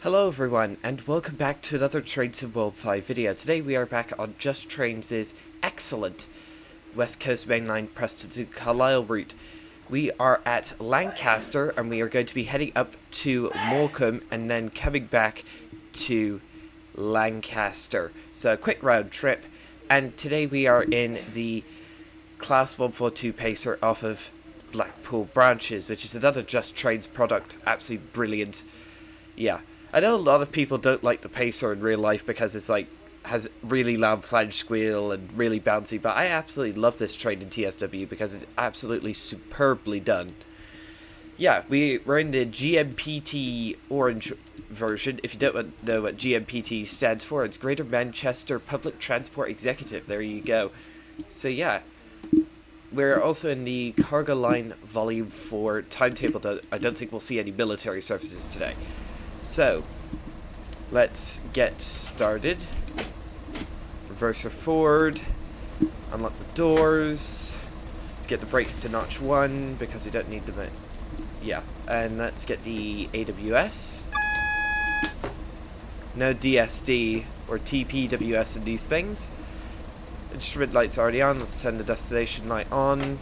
Hello everyone, and welcome back to another Trains in World 5 video. Today we are back on Just Trains' excellent West Coast Mainline Preston to Carlisle route. We are at Lancaster, and we are going to be heading up to Morecambe, and then coming back to Lancaster. So a quick round trip, and today we are in the Class 142 Pacer off of Blackpool Branches, which is another Just Trains product. Absolutely brilliant. Yeah. I know a lot of people don't like the Pacer in real life because it's like has really loud flange squeal and really bouncy, but I absolutely love this train in TSW because it's absolutely superbly done. Yeah, we're in the GMPTE orange version. If you don't know what GMPTE stands for, it's Greater Manchester Public Transport Executive. There you go. So yeah, we're also in the Cargo Line Volume 4 timetable. I don't think we'll see any military services today. So, let's get started. Reverser forward. Unlock the doors. Let's get the brakes to notch 1 because we don't need them. Yeah, and let's get the AWS. No DSD or TPWS in these things. Instrument lights already on. Let's turn the destination light on.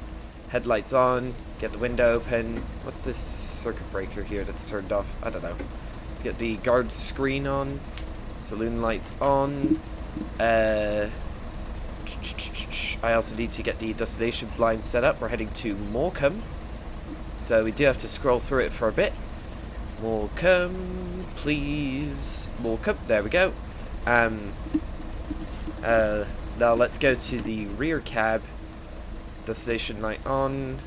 Headlights on. Get the window open. What's this circuit breaker here that's turned off? I don't know. Let's get the guard screen on. Saloon lights on. I also need to get the destination blind set up. We're heading to Morecambe, so we do have to scroll through it for a bit. Morecambe, please. Morecambe, there we go. Now let's go to the rear cab. Destination light on.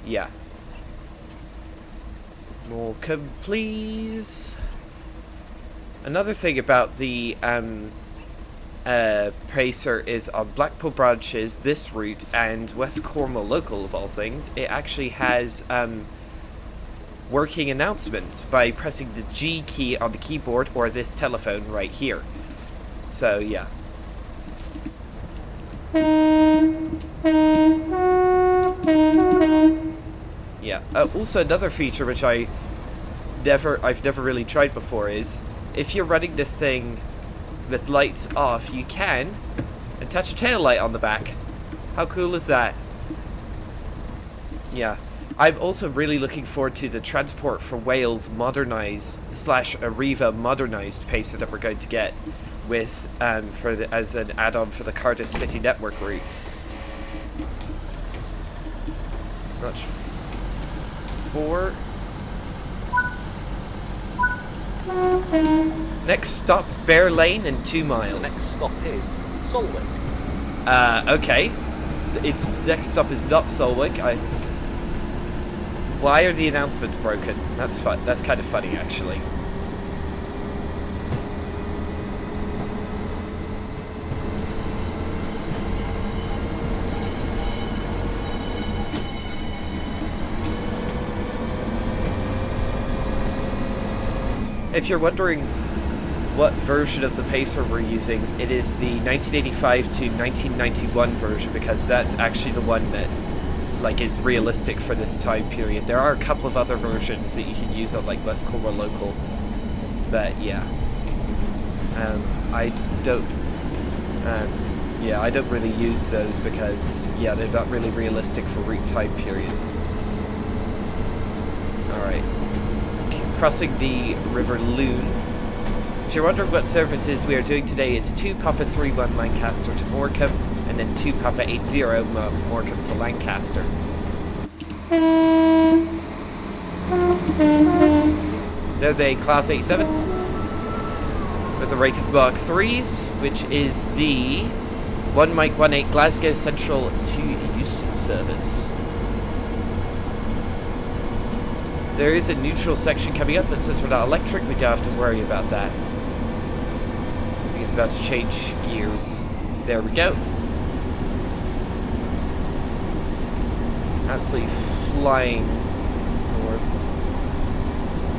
Yeah. Morecambe, please. Another thing about the Pacer is on Blackpool Branches, this route, and West Cornwall Local, of all things, it actually has working announcements by pressing the G key on the keyboard or this telephone right here. So, yeah. Yeah. Also, another feature which I've never really tried before is if you're running this thing with lights off, you can attach a tail light on the back. How cool is that? Yeah. I'm also really looking forward to the Transport for Wales modernized / Arriva modernized Pacer that we're going to get with as an add-on for the Cardiff City Network route. Notch 4. Next stop, Bear Lane in 2 miles. Next stop is Solwick. Okay. Its next stop is not Solwick. Why are the announcements broken? That's fun. That's kind of funny, actually. If you're wondering what version of the Pacer we're using, it is the 1985 to 1991 version because that's actually the one that is realistic for this time period. There are a couple of other versions that you can use on like West Cornwall Local, but yeah, I don't really use those because they're not really realistic for route time periods. All right. Crossing the River Loon. If you're wondering what services we are doing today, it's 2 Papa 31 Lancaster to Morecambe, and then 2 Papa 80 Morecambe to Lancaster. There's a Class 87 with a rake of Mark 3s, which is the 1 Mike 18 Glasgow Central to Euston service. There is a neutral section coming up, but since we're not electric, we don't have to worry about that. I think it's about to change gears. There we go. Absolutely flying north.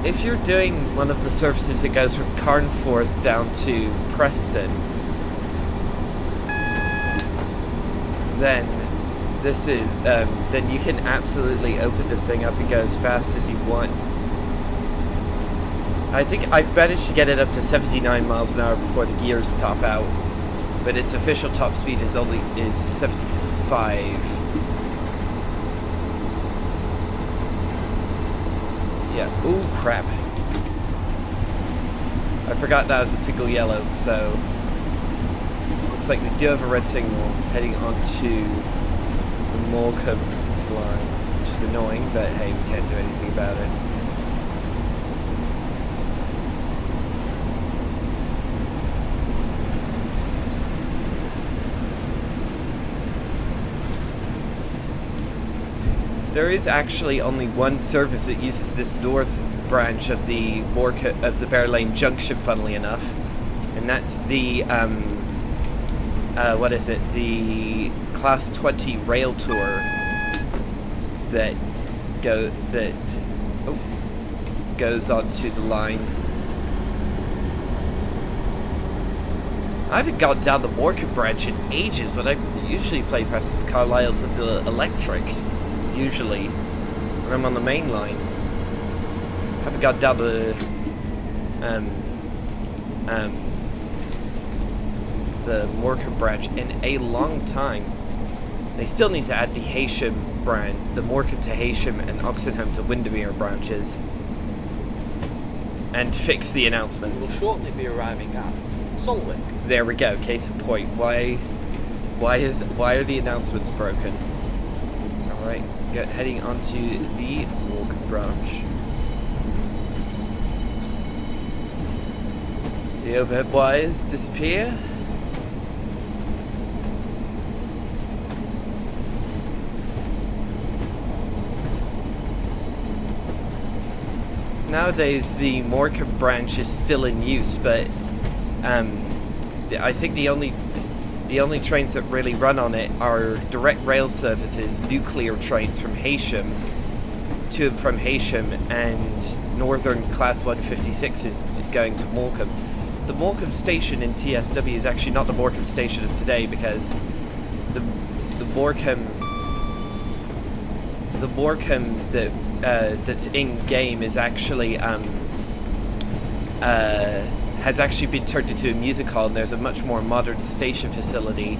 If you're doing one of the services that goes from Carnforth down to Preston, then this is, then you can absolutely open this thing up and go as fast as you want. I think I've managed to get it up to 79 miles an hour before the gears top out, but its official top speed is 75. Yeah. Ooh, crap. I forgot that was a single yellow, so looks like we do have a red signal heading onto the Morecambe line, which is annoying, but hey, we can't do anything about it. There is actually only one service that uses this north branch of the Bear Lane Junction, funnily enough, and that's the what is it? The Class 20 rail tour that goes onto the line. I haven't got down the Morecambe branch in ages, but I usually play Preston Carlisle's with the electrics. Usually, when I'm on the main line. Haven't got down the Morecambe branch in a long time. They still need to add the Heysham branch, the Morecambe to Heysham and Oxenham to Windermere branches, and fix the announcements. We will shortly be arriving at Solwick. There we go. Case in point. Why are the announcements broken? All right, heading onto the Morecambe branch. The overhead wires disappear. Nowadays, the Morecambe branch is still in use, but I think the only trains that really run on it are direct rail services, nuclear trains from Heysham to and from Heysham, and northern Class 156s going to Morecambe. The Morecambe station in TSW is actually not the Morecambe station of today, because the Morecambe that's in game is actually has actually been turned into a music hall, and there's a much more modern station facility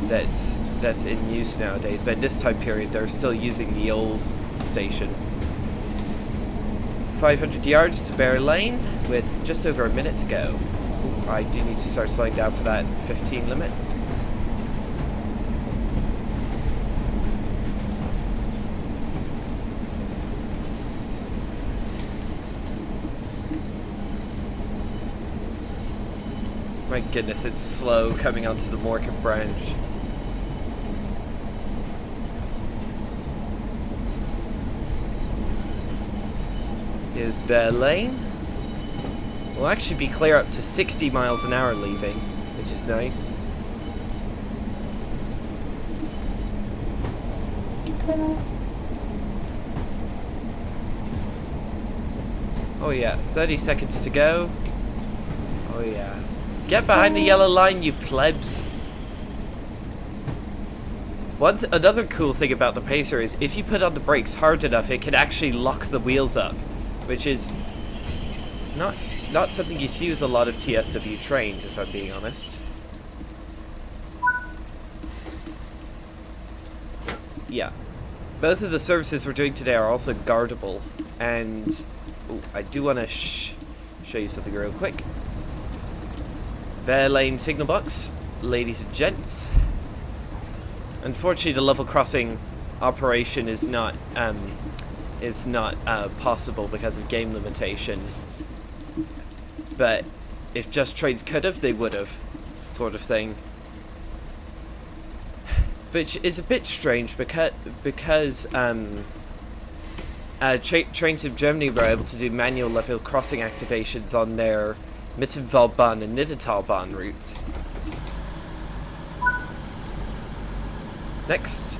that's in use nowadays. But in this time period, they're still using the old station. 500 yards to Bear Lane with just over a minute to go. Ooh, I do need to start slowing down for that 15 limit. My goodness, it's slow coming onto the Morecambe branch. Here's Bear Lane. We'll actually be clear up to 60 miles an hour leaving, which is nice. Oh yeah, 30 seconds to go. Oh yeah. Get behind the yellow line, you plebs. Another cool thing about the Pacer is if you put on the brakes hard enough, it can actually lock the wheels up, which is not something you see with a lot of TSW trains, if I'm being honest. Yeah. Both of the services we're doing today are also guardable, and ooh, I do want to show you something real quick. Bear Lane signal box, ladies and gents. Unfortunately, the level crossing operation is not possible because of game limitations. But if Just Trains could have, they would have, sort of thing. Which is a bit strange because trains in Germany were able to do manual level crossing activations on their Mittenwaldbahn and Niddetalbahn routes. Next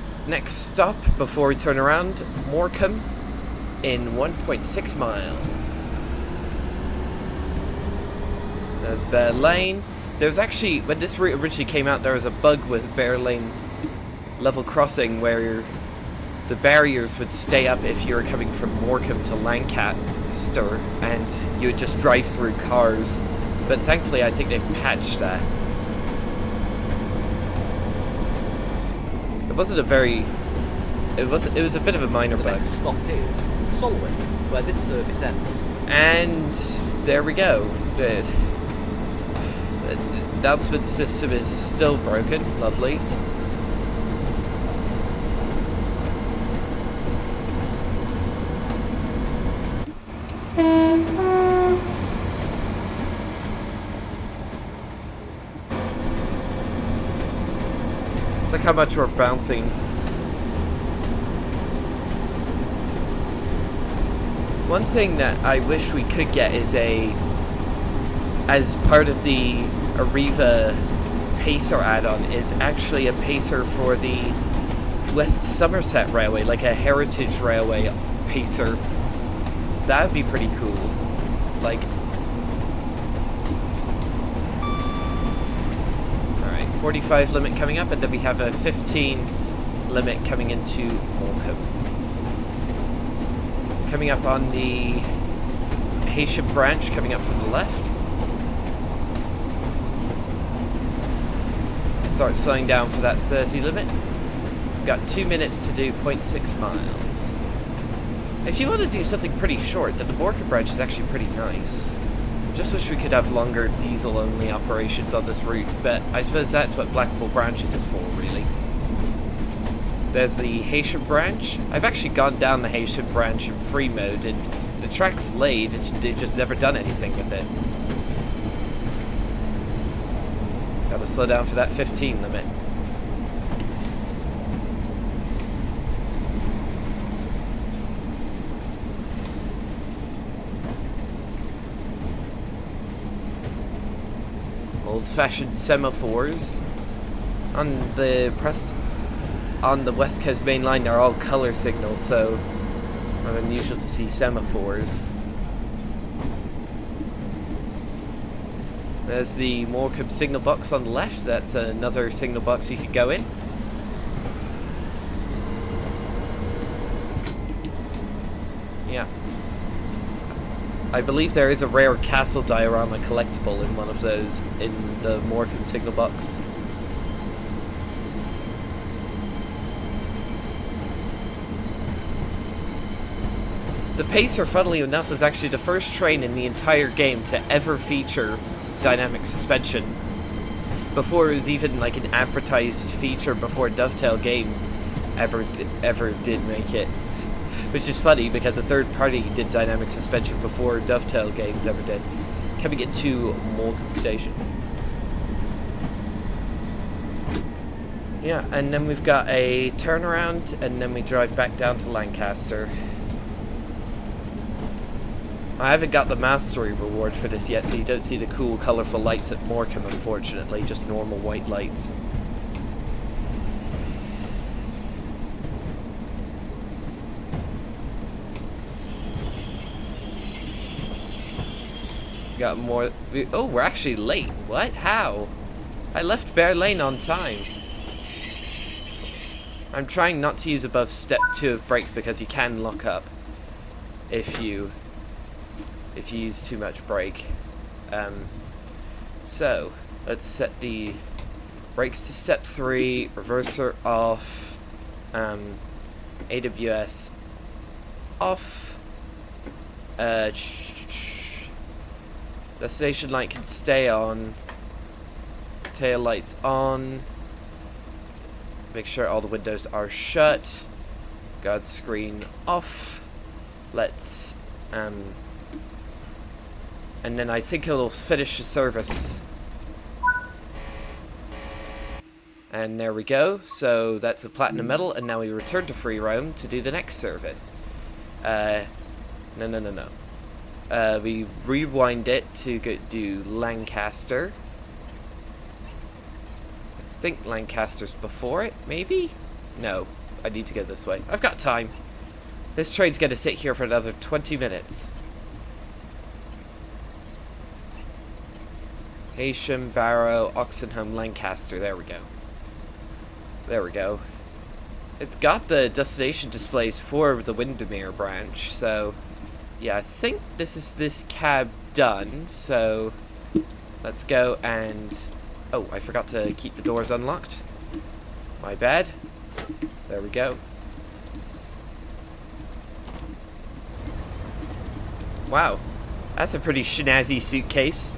stop before we turn around, Morecambe in 1.6 miles. There's Bear Lane. There was actually, when this route originally came out, there was a bug with Bear Lane level crossing where the barriers would stay up if you were coming from Morecambe to Lancaster, and you would just drive through cars. But thankfully, I think they've patched that. It wasn't a very... It was a bit of a minor The bug. next stop is Solway, where this service ends. And there we go. The announcement system is still broken. Lovely. Look how much we're bouncing. One thing that I wish we could get is as part of the Arriva Pacer add-on, is actually a pacer for the West Somerset Railway, like a Heritage Railway pacer. That would be pretty cool. Like, alright, 45 limit coming up, and then we have a 15 limit coming into Morecambe. Coming up on the Haitian branch, coming up from the left. Start slowing down for that 30 limit. We've got 2 minutes to do 0.6 miles. If you want to do something pretty short, then the Morecambe branch is actually pretty nice. Just wish we could have longer diesel-only operations on this route, but I suppose that's what Blackpool branches is for, really. There's the Haitian branch. I've actually gone down the Haitian branch in free mode, and the track's laid, they've just never done anything with it. Gotta slow down for that 15 limit. Old-fashioned semaphores. On the West Coast Main Line, they're all color signals, so not unusual to see semaphores. There's the Morecambe signal box on the left. That's another signal box you could go in. Yeah. I believe there is a rare castle diorama collectible in one of those in the Morecambe signal box. The Pacer, funnily enough, was actually the first train in the entire game to ever feature dynamic suspension. Before it was even like an advertised feature, before Dovetail Games ever did make it. Which is funny because a third party did dynamic suspension before Dovetail Games ever did. Coming into Morecambe Station. Yeah, and then we've got a turnaround, and then we drive back down to Lancaster. I haven't got the mastery reward for this yet, so you don't see the cool, colourful lights at Morecambe, unfortunately. Just normal white lights. Got more... Oh, we're actually late. What? How? I left Bear Lane on time. I'm trying not to use above step 2 of brakes because you can lock up if you use too much brake. So, let's set the brakes to step 3, reverser off, AWS off, the station light can stay on, tail lights on, make sure all the windows are shut, guard screen off, let's, and then I think it'll finish the service. And there we go. So that's a platinum medal, and now we return to free roam to do the next service. No. We rewind it to go do Lancaster. I think Lancaster's before it, maybe? No, I need to go this way. I've got time. This train's gonna sit here for another 20 minutes. Haitian, Barrow, Oxenholme, Lancaster. There we go. There we go. It's got the destination displays for the Windermere branch, so yeah, I think this is this cab done, so let's go and... Oh, I forgot to keep the doors unlocked. My bad. There we go. Wow, that's a pretty snazzy suitcase.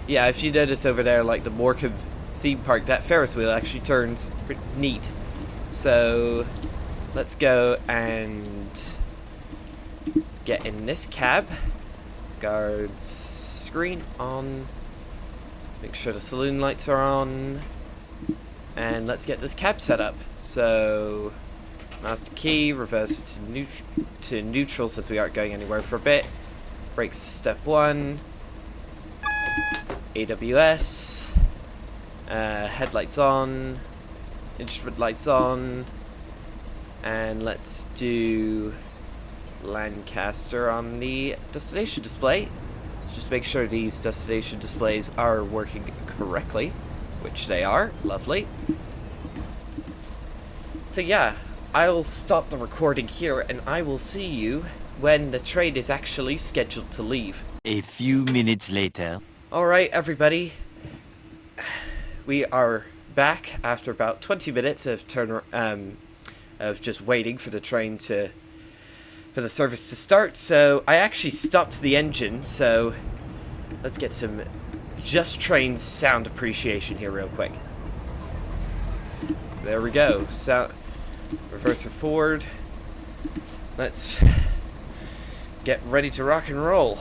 Yeah, if you notice over there, like the Morecambe theme park, that Ferris wheel actually turns pretty neat. So let's go and get in this cab. Guards screen on. Make sure the saloon lights are on. And let's get this cab set up. So master key, reverse it to neutral since we aren't going anywhere for a bit. Brakes step 1. AWS. Headlights on. Instrument lights on. And let's do Lancaster on the destination display. Just make sure these destination displays are working correctly, which they are. Lovely. So yeah, I'll stop the recording here and I will see you when the train is actually scheduled to leave. A few minutes later. Alright everybody, we are back after about 20 minutes of of just waiting for the train for the service to start. So I actually stopped the engine, so let's get some Just Train sound appreciation here real quick. There we go. Sound reverser forward. Let's get ready to rock and roll.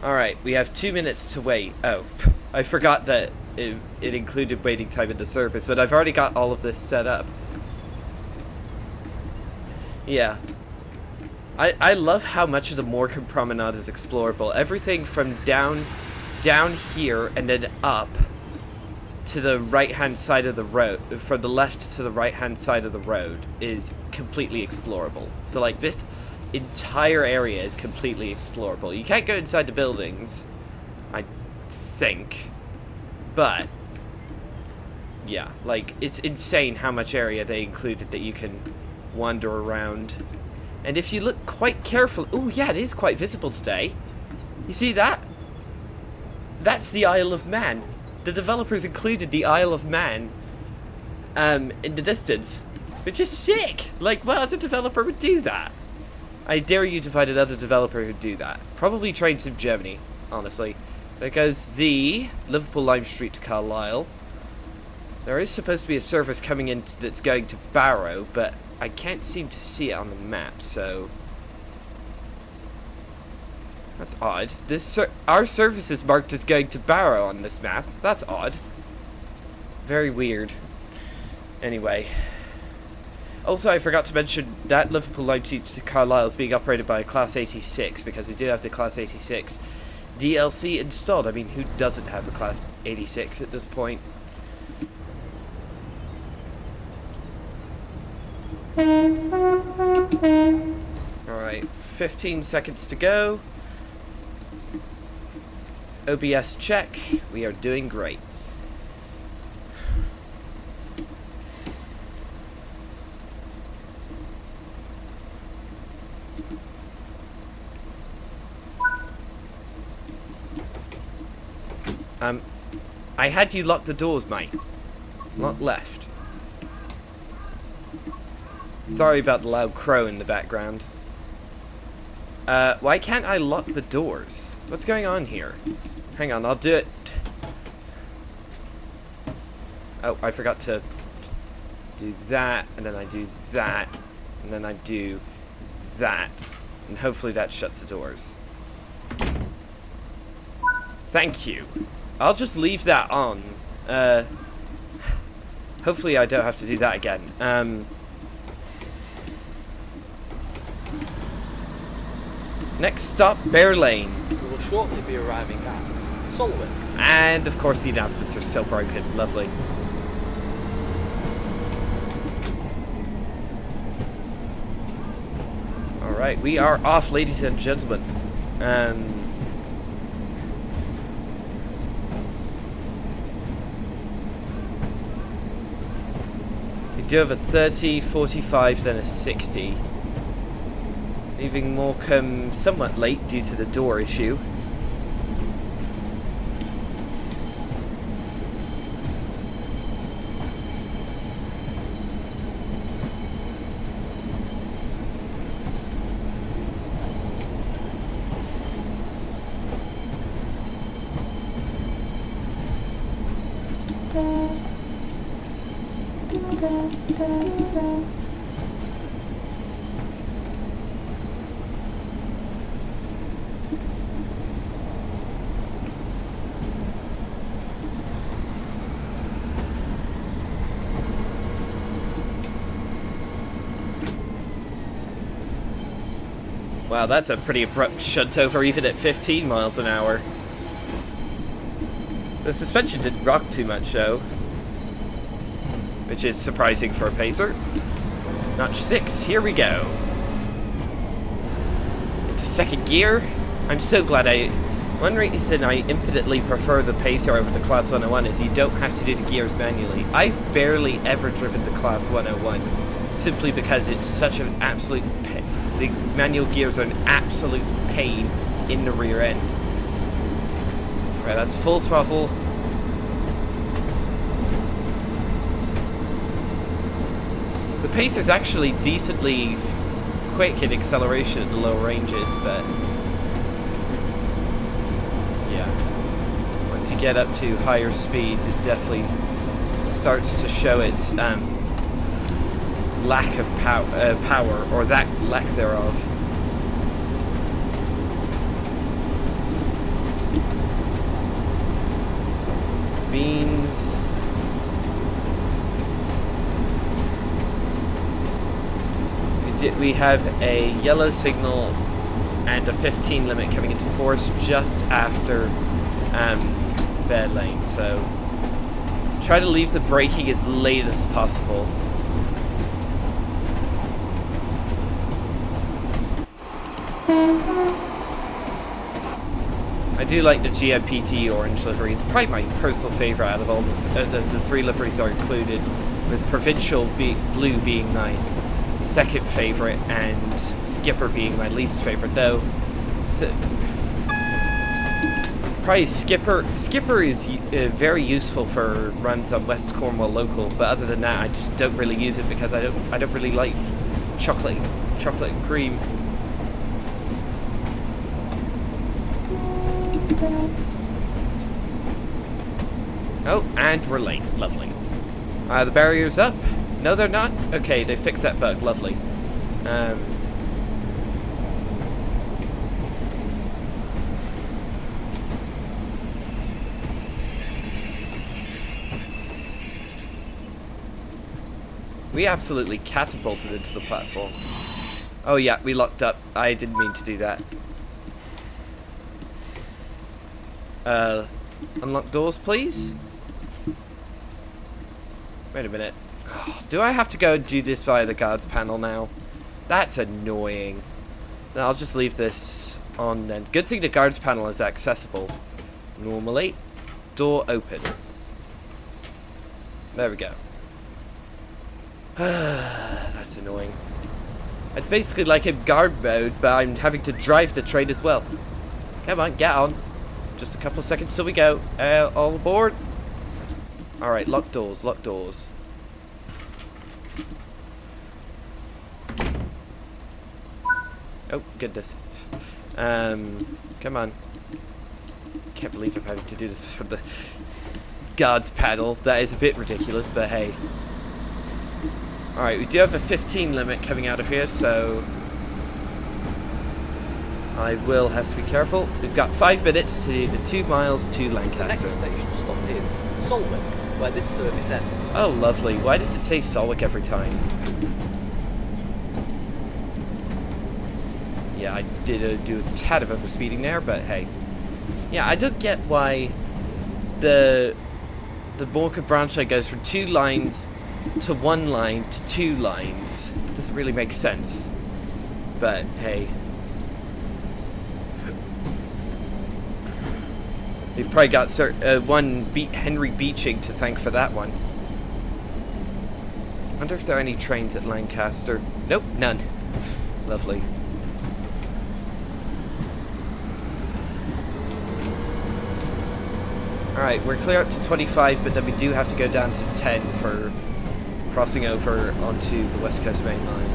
Alright, we have 2 minutes to wait. Oh, I forgot that it included waiting time in the service, but I've already got all of this set up. Yeah. I love how much of the Morecambe Promenade is explorable. Everything from down here and then up to the right-hand side of the road, from the left to the right-hand side of the road, is completely explorable. So, like, this entire area is completely explorable. You can't go inside the buildings, I think, but yeah, like, it's insane how much area they included that you can wander around. And if you look quite careful, oh yeah, it is quite visible today. You see that? That's the Isle of Man. The developers included the Isle of Man in the distance, which is sick. Like, what other developer would do that? I dare you to find another developer who'd do that. Probably Train Sim Germany, honestly. Because the Liverpool Lime Street to Carlisle, there is supposed to be a service coming in that's going to Barrow, but I can't seem to see it on the map, so that's odd. Our service is marked as going to Barrow on this map. That's odd. Very weird. Anyway. Also, I forgot to mention that Liverpool Line to Carlisle is being operated by a Class 86, because we do have the Class 86 DLC installed. I mean, who doesn't have the Class 86 at this point? Alright, 15 seconds to go. OBS check. We are doing great. I had you lock the doors, mate. Not left. Sorry about the loud crow in the background. Why can't I lock the doors? What's going on here? Hang on, I'll do it. Oh, I forgot to do that, and then I do that, and then I do that. And hopefully that shuts the doors. Thank you. I'll just leave that on. Hopefully I don't have to do that again. Next stop, Bear Lane. We will shortly be arriving at Solway. And of course the announcements are still broken. Lovely. Right, we are off, ladies and gentlemen. We do have a 30, 45, then a 60. Leaving Morecambe somewhat late due to the door issue. Wow, that's a pretty abrupt shunt over even at 15 miles an hour. The suspension didn't rock too much though, which is surprising for a pacer. Notch 6, here we go. Into second gear. I'm so glad one reason I infinitely prefer the pacer over the Class 101 is you don't have to do the gears manually. I've barely ever driven the Class 101 simply because it's such an absolute pain. The manual gears are an absolute pain in the rear end. Right, that's full throttle. The pace is actually decently quick in acceleration at the low ranges, but yeah, once you get up to higher speeds, it definitely starts to show its lack of power, or that lack thereof. Beans. We have a yellow signal and a 15 limit coming into force just after bed lane, so try to leave the braking as late as possible. I do like the GMPTE orange livery. It's probably my personal favourite out of all the three liveries that are included, with Provincial Blue being my second favourite and Skipper being my least favourite, though. So, probably Skipper is very useful for runs on West Cornwall local, but other than that I just don't really use it because I don't really like chocolate and cream. Oh, and we're late. Lovely. The barrier's up. No, they're not? Okay, they fixed that bug. Lovely. We absolutely catapulted into the platform. Oh yeah, we locked up. I didn't mean to do that. Unlock doors, please? Wait a minute. Oh, do I have to go and do this via the guards panel now? That's annoying. Then I'll just leave this on then. Good thing the guards panel is accessible. Normally. Door open. There we go. That's annoying. It's basically like in guard mode, but I'm having to drive the train as well. Come on, get on. Just a couple of seconds till we go. All aboard. Alright, lock doors, lock doors. Oh, goodness. Come on. Can't believe I'm having to do this for the guards panel. That is a bit ridiculous, but hey. Alright, we do have a 15 limit coming out of here, so I will have to be careful. We've got 5 minutes to do the 2 miles to Lancaster. The next station stop is Solwick, where this service ends. Oh, lovely. Why does it say Solwick every time? Yeah, I did do a tad of overspeeding there, but hey. Yeah, I don't get why the Morecambe branch line goes from 2 lines to 1 line to 2 lines. It doesn't really make sense. But hey, they've probably got Henry Beeching to thank for that one. Wonder if there are any trains at Lancaster. Nope, none. Lovely. Alright, we're clear up to 25, but then we do have to go down to 10 for crossing over onto the West Coast Main Line.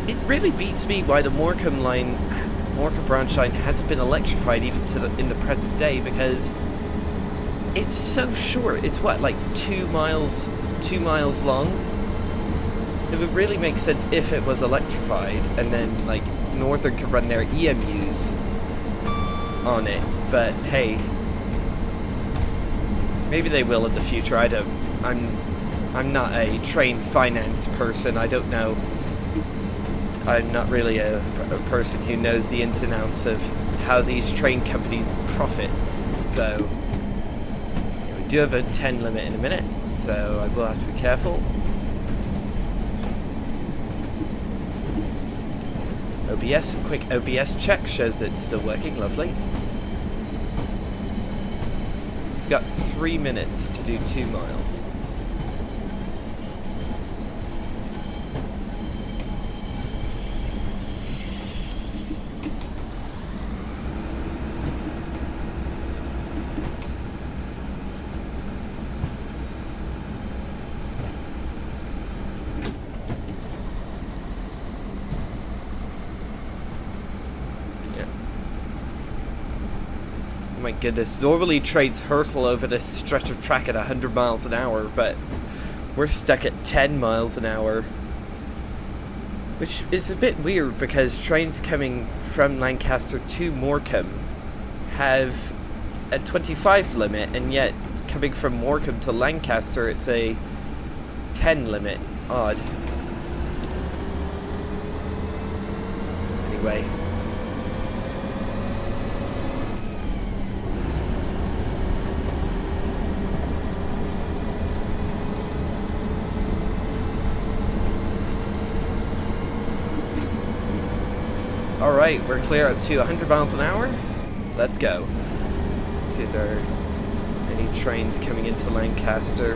It really beats me why the Morecambe branch line hasn't been electrified even in the present day, because it's so short. It's what, like 2 miles long? It would really make sense if it was electrified, and then like Northern could run their EMUs on it. But hey, maybe they will in the future. I'm not a train finance person. I don't know. I'm not really a person who knows the ins and outs of how these train companies profit. So we do have a 10 limit in a minute, so I will have to be careful. Quick OBS check shows that it's still working. Lovely. We've got 3 minutes to do 2 miles. Oh my goodness, normally trains hurtle over this stretch of track at 100 miles an hour, but we're stuck at 10 miles an hour. Which is a bit weird, because trains coming from Lancaster to Morecambe have a 25 limit, and yet coming from Morecambe to Lancaster it's a 10 limit. Odd. Anyway. Alright, we're clear up to 100 miles an hour. Let's go. Let's see if there are any trains coming into Lancaster.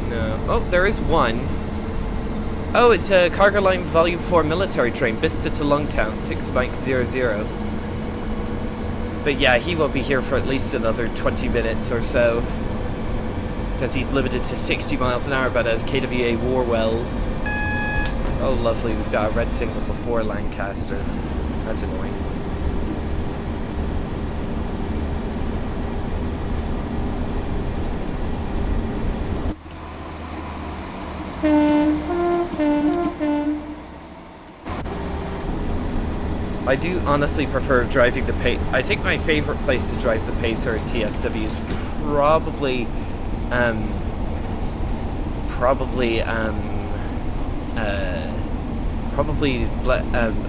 No. Oh, there is one. Oh, it's a Carlisle Volume 4 military train, Bicester to Longtown, 6 Mike 00. But yeah, he won't be here for at least another 20 minutes or so, because he's limited to 60 miles an hour by those KWA Warwells. Oh lovely, we've got a red signal before Lancaster. That's annoying. I do honestly prefer driving the pace. I think my favorite place to drive the pacer at TSW is probably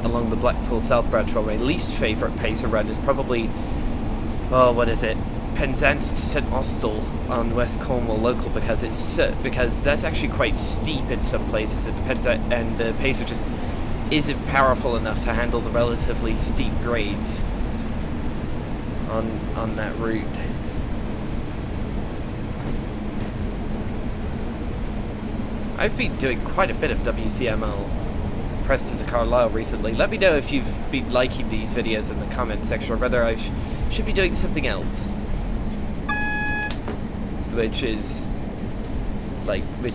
along the Blackpool South Branch Road. My least favourite pacer run is probably, oh, what is it? Penzance to St Austell on West Cornwall local, because that's actually quite steep in some places, and the pacer just isn't powerful enough to handle the relatively steep grades on that route. I've been doing quite a bit of WCML Preston to Carlisle recently. Let me know if you've been liking these videos in the comment section, or whether I should be doing something else. Which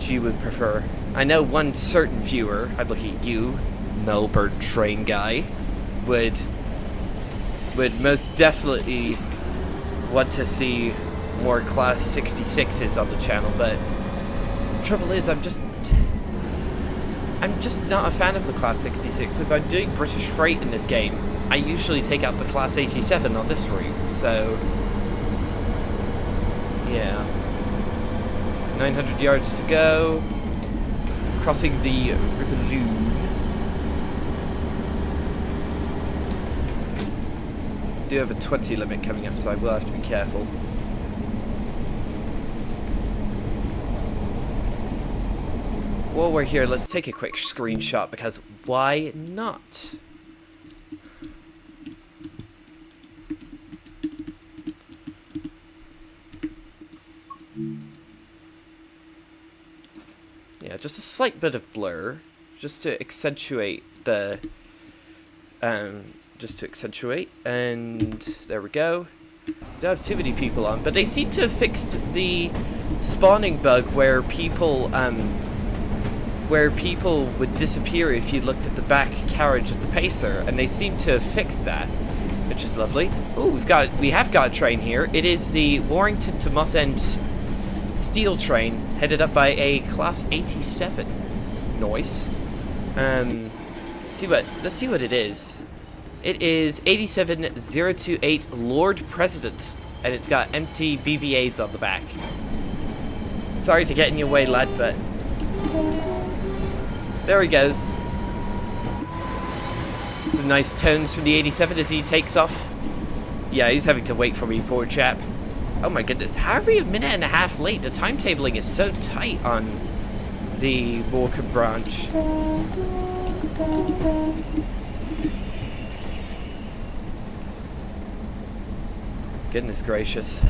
you would prefer. I know one certain viewer, I'm looking at you, Melbourne train guy, would most definitely want to see more Class 66s on the channel, but the trouble is I'm just not a fan of the Class 66. If I'm doing British freight in this game, I usually take out the Class 87 on this route, so yeah. 900 yards to go. Crossing the River Lune. Do have a 20 limit coming up, so I will have to be careful. while we're here, let's take a quick screenshot, because why not? Yeah, just a slight bit of blur, just to accentuate the, and there we go. Don't have too many people on, but they seem to have fixed the spawning bug where people would disappear if you looked at the back carriage of the Pacer, and they seem to have fixed that, which is lovely. Oh, we have got a train here. It is the Warrington to Moss End steel train, headed up by a Class 87. Nice. Let's see what it is. It is 87028 Lord President, and it's got empty BBAs on the back. Sorry to get in your way, lad, but there he goes. Some nice tones from the 87 as he takes off. Yeah, he's having to wait for me, poor chap. Oh my goodness, how are we a minute and a half late? The timetabling is so tight on the Morecambe branch. Goodness gracious.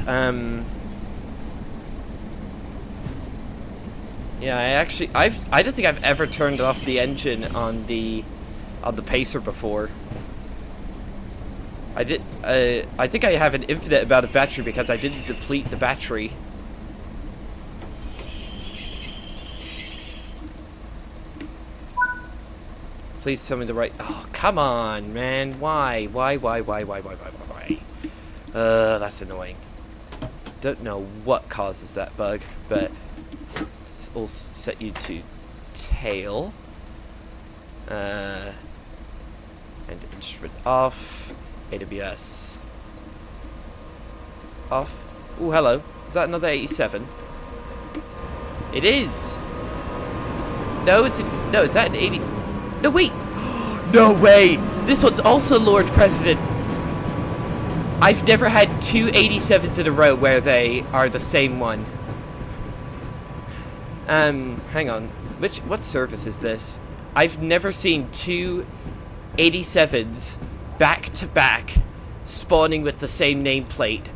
Yeah, I don't think I've ever turned off the engine on the Pacer before. I think I have an infinite amount of battery because I didn't deplete the battery. Please tell me the right. Oh, come on, man. Why? That's annoying. Don't know what causes that bug, but let's also set you to tail. And instrument off. AWS off. Oh, hello. Is that another 87? It is. No, is that an 80? No, wait. No way. This one's also Lord President. I've never had two 87s in a row where they are the same one. Hang on. What service is this? I've never seen two 87s back to back spawning with the same nameplate.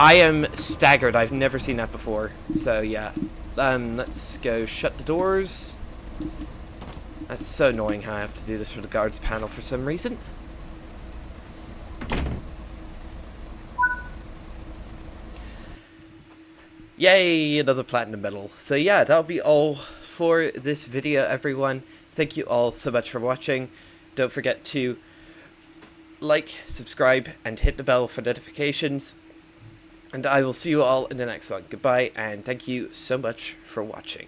I am staggered. I've never seen that before. So yeah. Let's go shut the doors. That's so annoying how I have to do this for the guards panel for some reason. Yay, another platinum medal. So yeah, that'll be all for this video, everyone. Thank you all so much for watching. Don't forget to like, subscribe, and hit the bell for notifications. And I will see you all in the next one. Goodbye, and thank you so much for watching.